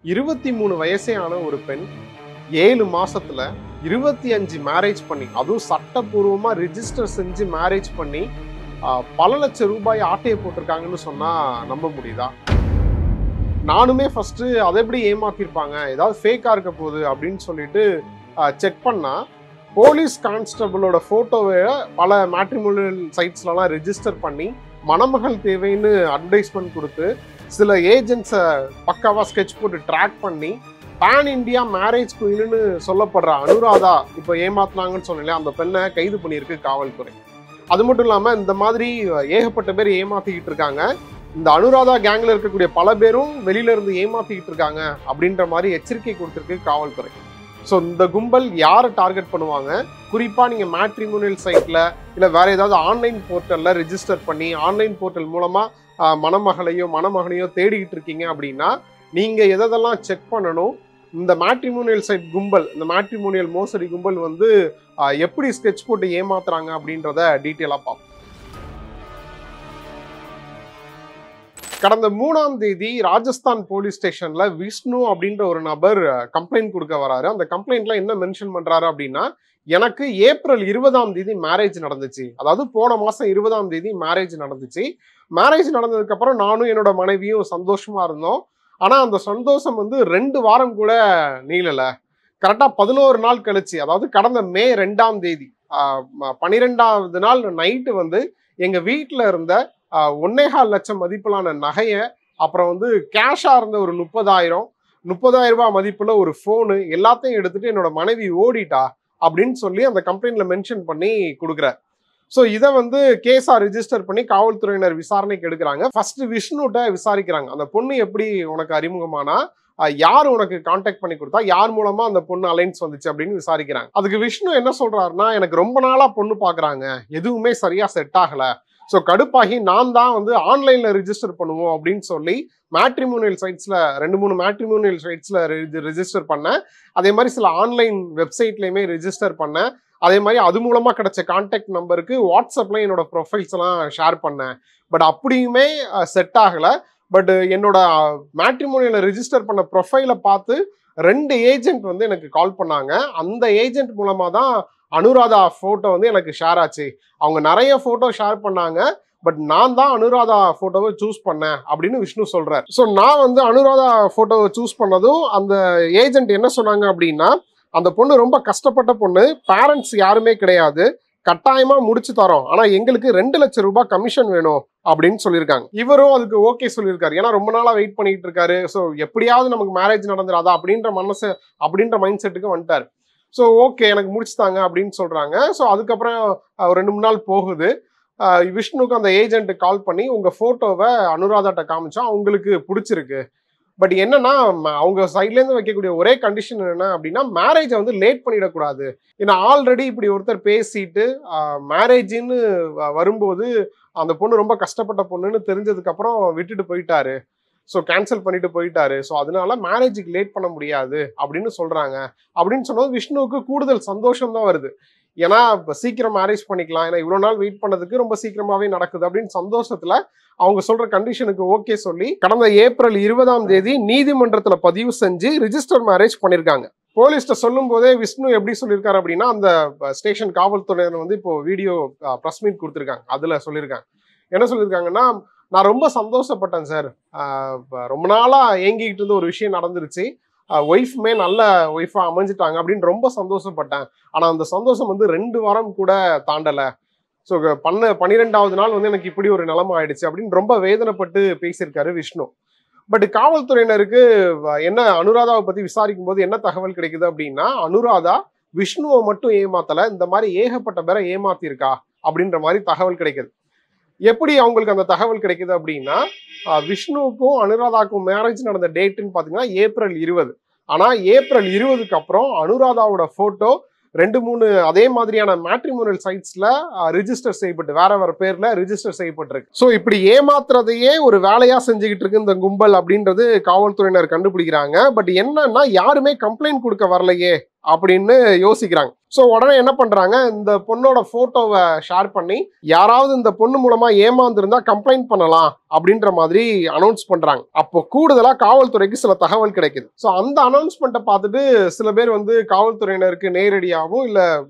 23 வயசே ஆன ஒரு பெண் 7 மாசத்துல 25 மேரேஜ் பண்ணி, அதுவும் சட்டப்பூர்வமா ரிஜிஸ்டர் செஞ்சு மேரேஜ் பண்ணி பல லட்சம் ரூபாய் ஆட்டையை போட்டிருக்காங்கன்னு சொன்னா நம்ப முடியுதா? நானுமே ஃபர்ஸ்ட் அதை எப்படி ஏமாத்திருப்பாங்க, ஏதாவது ஃபேக்கா இருக்க போகுது அப்படின்னு சொல்லிட்டு செக் பண்ணா போலீஸ் கான்ஸ்டபிளோட போட்டோவை பல மேட்ரிமோனியல் சைட்ஸ்லாம் ரெஜிஸ்டர் பண்ணி மணமகள் தேவைன்னு அட்வர்டைஸ்மெண்ட் கொடுத்து சில ஏஜென்ட்ஸை பக்காவா ஸ்கெட்ச் போட்டு ட்ராக் பண்ணி பேன் இண்டியா மேரேஜ் குயின்னு சொல்லப்படுற அனுராதா இப்போ ஏமாத்தினாங்கன்னு சொன்னேன், அந்த பெண்ணை கைது பண்ணியிருக்கு காவல்துறை. அது மட்டும் இல்லாமல் இந்த மாதிரி ஏகப்பட்ட பேர் ஏமாத்திக்கிட்டு இருக்காங்க. இந்த அனுராதா கேங்ல இருக்கக்கூடிய பல பேரும் வெளியில இருந்து ஏமாத்திக்கிட்டு இருக்காங்க அப்படின்ற மாதிரி எச்சரிக்கை கொடுத்துருக்கு காவல்துறை. ஸோ இந்த கும்பல் யாரை டார்கெட் பண்ணுவாங்க, குறிப்பா நீங்க மேட்ரிமோனியல் சைட்ல இல்ல வேற ஏதாவது ஆன்லைன் போர்ட்டல்ல ரெஜிஸ்டர் பண்ணி ஆன்லைன் போர்ட்டல் மூலமா மணமகளையோ தேடிக்கிட்டு இருக்கீங்க அப்படின்னா நீங்க எதெல்லாம் செக் பண்ணணும், இந்த மேட்ரிமோனியல் சைட் கும்பல், இந்த மேட்ரிமோனியல் மோசடி கும்பல் வந்து எப்படி ஸ்கெட்ச் போட்டு ஏமாத்துறாங்க அப்படின்றத டீட்டெயிலா பார்ப்போம். கடந்த 3ஆம் தேதி ராஜஸ்தான் போலீஸ் ஸ்டேஷன்ல விஷ்ணு அப்படின்ற ஒரு நபர் கம்ப்ளைண்ட் கொடுக்க வராரு. அந்த கம்ப்ளைண்ட்ல என்ன மென்ஷன் பண்றாரு அப்படின்னா, எனக்கு ஏப்ரல் 20ஆம் தேதி மேரேஜ் நடந்துச்சு, அதாவது போன மாசம் 20ஆம் தேதி மேரேஜ் நடந்துச்சு. மேரேஜ் நடந்ததுக்கு அப்புறம் நானும் என்னோட மனைவியும் சந்தோஷமா இருந்தோம். ஆனா அந்த சந்தோஷம் வந்து 2 வாரம் கூட நீளல. கரெக்டா 11 நாள் கழிச்சு, அதாவது கடந்த மே 2ஆம் தேதி 12வது நாள் நைட்டு வந்து எங்க வீட்டுல இருந்த 1.25 லட்சம் மதிப்பிலான நகையை, அப்புறம் வந்து கேஷா இருந்த ஒரு 30,000 ரூபாய் மதிப்புல ஒரு போனு எல்லாத்தையும் எடுத்துட்டு என்னோட மனைவி ஓடிட்டா அப்படின்னு சொல்லி அந்த கம்ப்ளைண்ட்ல மென்ஷன் பண்ணி கொடுக்குறார். ஸோ இதை வந்து கேஸா ரிஜிஸ்டர் பண்ணி காவல்துறையினர் விசாரணைக்கு எடுக்கிறாங்க. ஃபர்ஸ்ட் விஷ்ணுட்ட விசாரிக்கிறாங்க, அந்த பொண்ணு எப்படி உனக்கு அறிமுகமானா, யார் உனக்கு கான்டாக்ட் பண்ணி கொடுத்தா, யார் மூலமா அந்த பொண்ணு அலைன்ஸ் வந்துச்சு அப்படின்னு விசாரிக்கிறாங்க. அதுக்கு விஷ்ணு என்ன சொல்றாருன்னா, எனக்கு ரொம்ப நாளா பொண்ணு பாக்குறாங்க, எதுவுமே சரியா செட் ஆகல. ஸோ கடுப்பாகி நான் தான் வந்து ஆன்லைன்ல ரிஜிஸ்டர் பண்ணுவோம் அப்படின்னு சொல்லி மேட்ரிமோனியல் சைட்ஸ்ல 2-3 மேட்ரிமோனியல் சைட்ஸ்ல ரெஜிஸ்டர் பண்ணேன். அதே மாதிரி சில ஆன்லைன் வெப்சைட்லயுமே ரெஜிஸ்டர் பண்ணேன். அதே மாதிரி அது மூலமா கிடைச்ச கான்டாக்ட் நம்பருக்கு வாட்ஸ்அப்ல என்னோட ப்ரொஃபைல்ஸ் எல்லாம் ஷேர் பண்ணேன். பட் அப்படியுமே செட் ஆகல. பட் என்னோட மேட்ரிமோனியல ரெஜிஸ்டர் பண்ண ப்ரொஃபைலை பார்த்து 2 ஏஜென்ட் வந்து எனக்கு கால் பண்ணாங்க. அந்த ஏஜென்ட் மூலமா தான் அனுராதா போட்டோ வந்து எனக்கு ஷேர் ஆச்சு. அவங்க நிறைய போட்டோ ஷேர் பண்ணாங்க, பட் நான் தான் அனுராதா போட்டோவை சூஸ் பண்ணேன் அப்படின்னு விஷ்ணு சொல்றாரு. ஸோ நான் வந்து அனுராதா போட்டோவை சூஸ் பண்ணதும் அந்த ஏஜென்ட் என்ன சொன்னாங்க அப்படின்னா, அந்த பொண்ணு ரொம்ப கஷ்டப்பட்ட பொண்ணு, பேரண்ட்ஸ் யாருமே கிடையாது, கட்டாயமா முடிச்சு தரோம், ஆனா எங்களுக்கு 2 லட்சம் ரூபாய் கமிஷன் வேணும் அப்படின்னு சொல்லியிருக்காங்க. இவரும் அதுக்கு ஓகே சொல்லியிருக்காரு, ஏன்னா ரொம்ப நாளா வெயிட் பண்ணிட்டு இருக்காரு. ஸோ எப்படியாவது நமக்கு மேரேஜ் நடந்துடாதா அப்படின்ற மைண்ட் செட்டுக்கு வந்துட்டாரு. ஸோ ஓகே எனக்கு முடிச்சுட்டாங்க அப்படின்னு சொல்றாங்க. ஸோ அதுக்கப்புறம் 2-3 நாள் போகுது. விஷ்ணுக்கு அந்த ஏஜென்ட் கால் பண்ணி உங்க போட்டோவை அனுராதாட்ட காமிச்சா அவங்களுக்கு பிடிச்சிருக்கு. பட் என்னன்னா அவங்க சைட்லேருந்து வைக்கக்கூடிய ஒரே கண்டிஷன் என்ன அப்படின்னா, மேரேஜை வந்து லேட் பண்ணிடக்கூடாது. ஏன்னா ஆல்ரெடி இப்படி ஒருத்தர் பேசிட்டு மேரேஜின்னு வரும்போது அந்த பொண்ணு ரொம்ப கஷ்டப்பட்ட பொண்ணுன்னு தெரிஞ்சதுக்கு அப்புறம் விட்டுட்டு போயிட்டாரு. ஸோ கேன்சல் பண்ணிட்டு போயிட்டாரு. ஸோ அதனால மேரேஜுக்கு லேட் பண்ண முடியாது அப்படின்னு சொல்றாங்க. அப்படின்னு சொன்னது விஷ்ணுவுக்கு கூடுதல் சந்தோஷம் தான் வருது. ஏன்னா இப்போ சீக்கிரம் மேரேஜ் பண்ணிக்கலாம், ஏன்னா இவ்வளோ நாள் வெயிட் பண்ணதுக்கு ரொம்ப சீக்கிரமாவே நடக்குது அப்படின்னு சந்தோஷத்துல அவங்க சொல்ற கண்டிஷனுக்கு ஓகே சொல்லி கடந்த ஏப்ரல் 20ஆம் தேதி நீதிமன்றத்துல பதிவு செஞ்சு ரிஜிஸ்டர் மேரேஜ் பண்ணிருக்காங்க. போலீஸ்ட சொல்லும் போதே விஷ்ணு எப்படி சொல்லியிருக்காரு அப்படின்னா, அந்த ஸ்டேஷன் காவல்துறையினர் வந்து இப்போ வீடியோ ப்ரெஸ் மீட் கொடுத்துருக்காங்க. அதுல சொல்லியிருக்காங்க, என்ன சொல்லியிருக்காங்கன்னா, நான் ரொம்ப சந்தோஷப்பட்டேன் சார், ரொம்ப நாளா ஏங்கிக்கிட்டு இருந்த ஒரு விஷயம் நடந்துருச்சு, ஒய்ஃப்மே நல்ல ஒய்ஃபா அமைஞ்சிட்டாங்க அப்படின்னு ரொம்ப சந்தோஷப்பட்டேன். ஆனா அந்த சந்தோஷம் வந்து 2 வாரம் கூட தாண்டல. ஸோ 12வது நாள் வந்து எனக்கு இப்படி ஒரு நிலைமை ஆயிடுச்சு அப்படின்னு ரொம்ப வேதனைப்பட்டு பேசியிருக்காரு விஷ்ணு. பட் காவல்துறையினருக்கு என்ன அனுராதாவை பத்தி விசாரிக்கும் போது என்ன தகவல் கிடைக்குது அப்படின்னா, அனுராதா விஷ்ணுவை மட்டும் ஏமாத்தல, இந்த மாதிரி ஏகப்பட்ட பேரை ஏமாத்திருக்கா அப்படின்ற மாதிரி தகவல் கிடைக்குது. எப்படி அவங்களுக்கு அந்த தகவல் கிடைக்குது அப்படின்னா, விஷ்ணுவுக்கும் அனுராதாவுக்கும் மேரேஜ் நடந்த டேட்டுன்னு பார்த்தீங்கன்னா ஏப்ரல் 20. ஆனா ஏப்ரல் 20க்கு அப்புறம் அனுராதாவோட போட்டோ 2-3 அதே மாதிரியான மேட்ரிமோனியல் சைட்ஸ்ல ரிஜிஸ்டர் செய்யப்பட்டு வேற பேர்ல ரிஜிஸ்டர் செய்யப்பட்டிருக்கு. ஸோ இப்படி ஏமாத்துறதையே ஒரு வேலையா செஞ்சுக்கிட்டு இருக்கு இந்த கும்பல் அப்படின்றது காவல்துறையினர் கண்டுபிடிக்கிறாங்க. பட் என்னன்னா யாருமே கம்ப்ளைண்ட் கொடுக்க வரலையே அப்படின்னு யோசிக்கிறாங்க. ஸோ உடனே என்ன பண்றாங்க, இந்த பொண்ணோட போட்டோவை ஷேர் பண்ணி யாராவது இந்த பொண்ணு மூலமா ஏமாந்துருந்தா கம்ப்ளைண்ட் பண்ணலாம் அப்படின்ற மாதிரி அனௌன்ஸ் பண்றாங்க. அப்போ கூடுதலா காவல்துறைக்கு சில தகவல் கிடைக்குது. ஸோ அந்த அனௌன்ஸ்மெண்ட்டை பார்த்துட்டு சில பேர் வந்து காவல்துறையினருக்கு நேரடியாகவும் இல்ல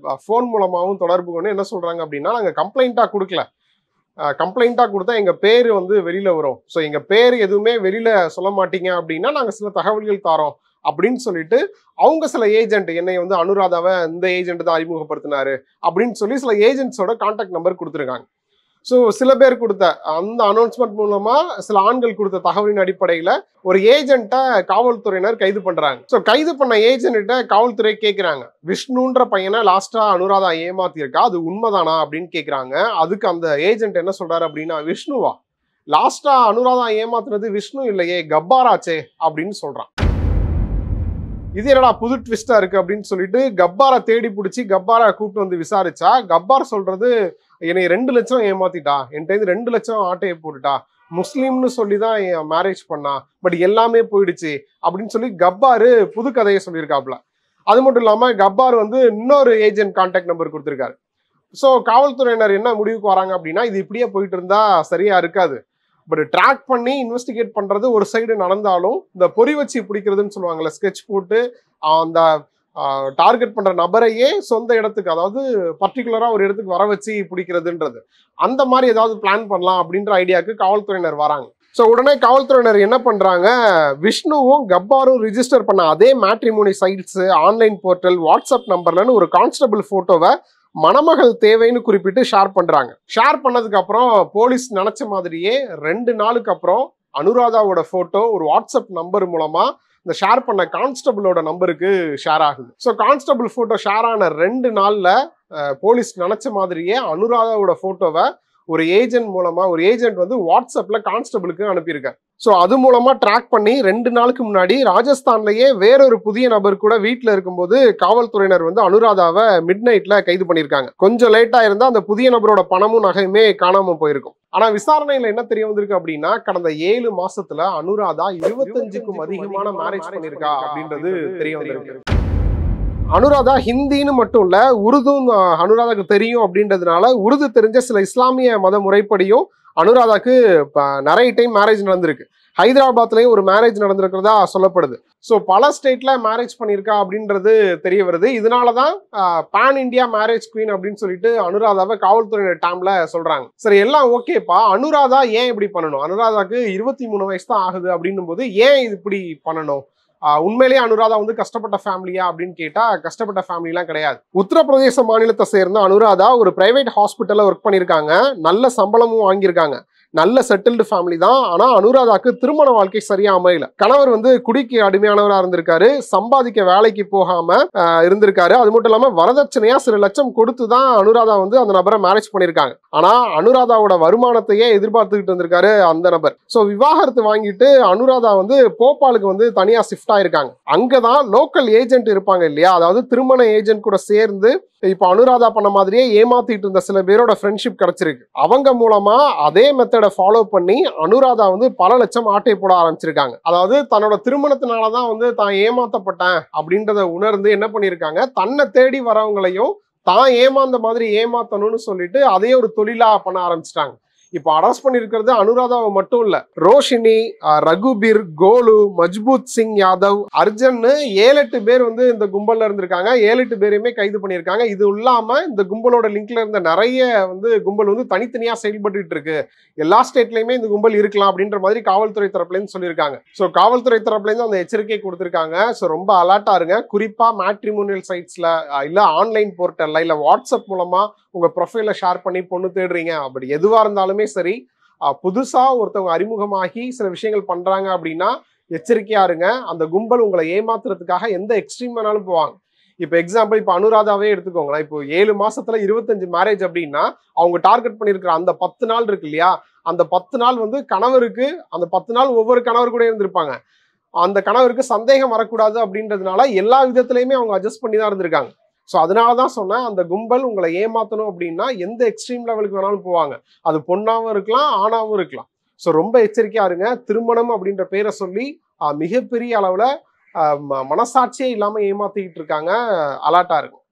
போன் மூலமாகவும் தொடர்பு கொண்டு என்ன சொல்றாங்க அப்படின்னா, நாங்க கம்ப்ளைண்டா கொடுக்கல, கம்ப்ளைண்டா கொடுத்தா எங்க பேரு வந்து வெளியில வரும், ஸோ எங்க பேர் எதுவுமே வெளியில சொல்ல மாட்டீங்க அப்படின்னா நாங்க சில தகவல்கள் தரோம் அப்படின்னு சொல்லிட்டு அவங்க சில ஏஜென்ட் என்னை வந்து அனுராதாவை இந்த ஏஜென்ட் தான் அறிமுகப்படுத்தினாரு அப்படின்னு சொல்லி சில ஏஜென்ட்ஸோட கான்டாக்ட் நம்பர் கொடுத்துருக்காங்க. ஸோ சில பேர் கொடுத்த அந்த அனௌன்ஸ்மெண்ட் மூலமா சில ஆண்கள் கொடுத்த தகவலின் அடிப்படையில் ஒரு ஏஜென்ட்டை காவல்துறையினர் கைது பண்றாங்க. ஸோ கைது பண்ண ஏஜென்ட்ட காவல்துறை கேட்கிறாங்க, விஷ்ணுன்ற பையனை லாஸ்டா அனுராதா ஏமாத்திருக்கா, அது உண்மைதானா அப்படின்னு கேட்குறாங்க. அதுக்கு அந்த ஏஜென்ட் என்ன சொல்றாரு அப்படின்னா, விஷ்ணுவா, லாஸ்டா அனுராதா ஏமாத்துனது விஷ்ணு இல்லையே, கப்பாராச்சே அப்படின்னு சொல்றான். இது என்னடா புது ட்விஸ்டா இருக்கு அப்படின்னு சொல்லிட்டு கப்பாரை தேடி பிடிச்சி கப்பாரை கூப்பிட்டு வந்து விசாரிச்சா, கப்பார் சொல்றது, என்னை 2 லட்சம் ஏமாத்திட்டா, என்கிட்ட 2 லட்சம் ஆட்டையை போட்டுட்டா, முஸ்லீம்னு சொல்லி தான் என் மேரேஜ் பண்ணா, பட் எல்லாமே போயிடுச்சு அப்படின்னு சொல்லி கப்பாரு புது கதையை சொல்லியிருக்காப்ல. அது மட்டும் இல்லாம கப்பார் வந்து இன்னொரு ஏஜென்ட் கான்டாக்ட் நம்பர் கொடுத்துருக்காரு. ஸோ காவல்துறையினர் என்ன முடிவுக்கு வராங்க அப்படின்னா, இது இப்படியே போயிட்டு இருந்தா சரியா இருக்காது, பட் ட்ராக் பண்ணி இன்வெஸ்டிகேட் பண்றது ஒரு சைடு நடந்தாலும் இந்த பொறி வச்சு பிடிக்கிறதுன்னு சொல்லுவாங்கல்ல, ஸ்கெட்ச் போட்டு அந்த டார்கெட் பண்ற நபரையே சொந்த இடத்துக்கு, அதாவது பர்டிகுலரா ஒரு இடத்துக்கு வர வச்சு பிடிக்கிறதுன்றது, அந்த மாதிரி ஏதாவது பிளான் பண்ணலாம் அப்படின்ற ஐடியாவுக்கு காவல்துறையினர் வராங்க. ஸோ உடனே காவல்துறையினர் என்ன பண்றாங்க, விஷ்ணுவும் கப்பாரும் ரிஜிஸ்டர் பண்ண அதே matrimony sites, online portal, WhatsApp நம்பர்லன்னு ஒரு கான்ஸ்டபிள் போட்டோவை மணமகள் தேவைன்னு குறிப்பிட்டு ஷேர் பண்றாங்க. ஷேர் பண்ணதுக்கு அப்புறம் போலீஸ் நினைச்ச மாதிரியே 2 நாளுக்கு அப்புறம் அனுராதாவோட போட்டோ ஒரு வாட்ஸ்அப் நம்பர் மூலமா இந்த ஷேர் பண்ண கான்ஸ்டபிளோட நம்பருக்கு ஷேர் ஆகுது. ஸோ கான்ஸ்டபிள் போட்டோ ஷேர் ஆன 2 நாள்ல போலீஸ் நினைச்ச மாதிரியே அனுராதாவோட போட்டோவை ஒரு ஏஜென்ட் வந்து வாட்ஸ்அப்ல கான்ஸ்டபிளுக்கு அனுப்பியிருக்காரு. ஸோ அது மூலமா ட்ராக் பண்ணி 2 நாளுக்கு முன்னாடி ராஜஸ்தான்லயே வேறொரு புதிய நபர் கூட வீட்டில் இருக்கும்போது காவல்துறையினர் வந்து அனுராதாவை மிட் நைட்ல கைது பண்ணியிருக்காங்க. கொஞ்சம் லேட்டா இருந்தா அந்த புதிய நபரோட பணமும் நகையுமே காணாம போயிருக்கும். ஆனா விசாரணையில என்ன தெரிய வந்திருக்கு அப்படின்னா, கடந்த 7 மாசத்துல அனுராதா 25க்கும் அதிகமான மேரேஜ் பண்ணிருக்கா அப்படின்றது தெரிய வந்திருக்கு. அனுராதா ஹிந்தின்னு மட்டும் இல்ல, உருதும் அனுராதாக்கு தெரியும் அப்படின்றதுனால உருது தெரிஞ்ச சில இஸ்லாமிய மத முறைப்படியும் அனுராதாக்கு நிறைய டைம் மேரேஜ் நடந்திருக்கு. ஹைதராபாத்லயும் ஒரு மேரேஜ் நடந்திருக்கிறதா சொல்லப்படுது. ஸோ பல ஸ்டேட்ல மேரேஜ் பண்ணியிருக்கா அப்படின்றது தெரிய வருது. இதனாலதான் பேன் இண்டியா மேரேஜ் குவீன் அப்படின்னு சொல்லிட்டு அனுராதாவை காவல்துறையினர் டேம்ல சொல்றாங்க. சரி, எல்லாம் ஓகேப்பா, அனுராதா ஏன் இப்படி பண்ணணும், அனுராதாக்கு 23 வயசு தான் ஆகுது அப்படின்னும் போது ஏன் இது இப்படி பண்ணணும், உண்மையிலேயே அனுராதா வந்து கஷ்டப்பட்ட ஃபேமிலியா அப்படின்னு கேட்டா கஷ்டப்பட்ட ஃபேமிலிலாம் கிடையாது. உத்தரப்பிரதேச மாநிலத்தை சேர்ந்த அனுராதா ஒரு பிரைவேட் ஹாஸ்பிட்டல்ல ஒர்க் பண்ணியிருக்காங்க, நல்ல சம்பளமும் வாங்கியிருக்காங்க, நல்ல செட்டில்டு ஃபேமிலி தான். ஆனா அனுராதாக்கு திருமண வாழ்க்கை சரியா அமையல. கணவர் வந்து குடிக்கு அடிமையானவரா இருந்திருக்காரு, சம்பாதிக்க வேலைக்கு போகாம இருந்திருக்காரு. அது மட்டும் இல்லாம வரதட்சணையா சில லட்சம் கொடுத்து தான் அனுராதா வந்து அந்த நபரை மேரேஜ் பண்ணியிருக்காங்க. ஆனா அனுராதாவோட வருமானத்தையே எதிர்பார்த்துக்கிட்டு இருந்திருக்காரு அந்த நபர். ஸோ விவாகரத்து வாங்கிட்டு அனுராதா வந்து போபாலுக்கு வந்து தனியா ஷிஃப்ட் ஆயிருக்காங்க. அங்கதான் லோக்கல் ஏஜென்ட் இருப்பாங்க இல்லையா, அதாவது திருமண ஏஜென்ட் கூட சேர்ந்து இப்ப அனுராதா பண்ண மாதிரியே ஏமாத்திட்டு இருந்த சில பேரோட ஃப்ரெண்ட்ஷிப் கிடைச்சிருக்கு. அவங்க மூலமா அதே மெத்தடை ஃபாலோ பண்ணி அனுராதா வந்து பல லட்சம் ஆட்டை போட ஆரம்பிச்சிருக்காங்க. அதாவது தன்னோட திருமணத்தினாலதான் வந்து தான் ஏமாத்தப்பட்டேன் அப்படின்றத உணர்ந்து என்ன பண்ணிருக்காங்க, தன்னை தேடி வரவங்களையும் தான் ஏமாந்த மாதிரி ஏமாத்தணும்னு சொல்லிட்டு அதையே ஒரு தொழிலா பண்ண ஆரம்பிச்சிட்டாங்க. இப்ப அரெஸ்ட் பண்ணிருக்கிறது அனுராதாவை மட்டும் இல்ல, ரோஷினி, ரகுபீர், கோலு, மஜ்பூத் சிங் யாதவ், அர்ஜுன்னு 7-8 பேர் வந்து இந்த கும்பல்ல இருந்திருக்காங்க. 7-8 பேரையுமே கைது பண்ணியிருக்காங்க. இது இல்லாம இந்த கும்பலோட லிங்க்ல இருந்த நிறைய வந்து கும்பல் வந்து தனித்தனியா செயல்பட்டு இருக்கு, எல்லா ஸ்டேட்லயுமே இந்த கும்பல் இருக்கலாம் அப்படின்ற மாதிரி காவல்துறை தரப்புல இருந்து சொல்லியிருக்காங்க. ஸோ காவல்துறை தரப்புல இருந்து அந்த எச்சரிக்கை கொடுத்திருக்காங்க. ஸோ ரொம்ப அலர்ட்டா இருங்க. குறிப்பா மேட்ரிமோனியல் சைட்ஸ்ல இல்ல ஆன்லைன் போர்ட்டல்ல இல்ல வாட்ஸ்அப் மூலமா உங்க ப்ரொஃபைல ஷேர் பண்ணி பொண்ணு தேடுறீங்க, அப்படி எதுவா இருந்தாலுமே சரி, புதுசா ஒருத்தவங்க அறிமுகமாகி சில விஷயங்கள் பண்றாங்க அப்படின்னா எச்சரிக்கையா இருங்க. அந்த கும்பல் உங்களை ஏமாத்துறதுக்காக எந்த எக்ஸ்ட்ரீம் வேணாலும் போவாங்க. இப்போ எக்ஸாம்பிள் இப்போ அனுராதாவே எடுத்துக்கோங்களேன். இப்போ 7 மாசத்துல 25 மேரேஜ் அப்படின்னா அவங்க டார்கெட் பண்ணியிருக்கிற அந்த 10 நாள் இருக்கு இல்லையா, அந்த 10 நாள் வந்து கணவருக்கு, அந்த 10 நாள் ஒவ்வொரு கணவர் கூட இருந்திருப்பாங்க, அந்த கணவருக்கு சந்தேகம் வரக்கூடாது அப்படின்றதுனால எல்லா விதத்திலையுமே அவங்க அட்ஜஸ்ட் பண்ணி தான் இருந்திருக்காங்க. ஸோ அதனால தான் சொன்னேன், அந்த கும்பல் உங்களை ஏமாத்தணும் அப்படின்னா எந்த எக்ஸ்ட்ரீம் லெவலுக்கு வேணாலும் போவாங்க. அது பொண்ணாவும் இருக்கலாம், ஆணாவும் இருக்கலாம். ஸோ ரொம்ப எச்சரிக்கையா இருங்க. திருமணம் அப்படின்ற பேரை சொல்லி மிகப்பெரிய அளவில் மனசாட்சியே இல்லாம ஏமாத்திக்கிட்டு இருக்காங்க. அலர்ட்டா இருக்கும்.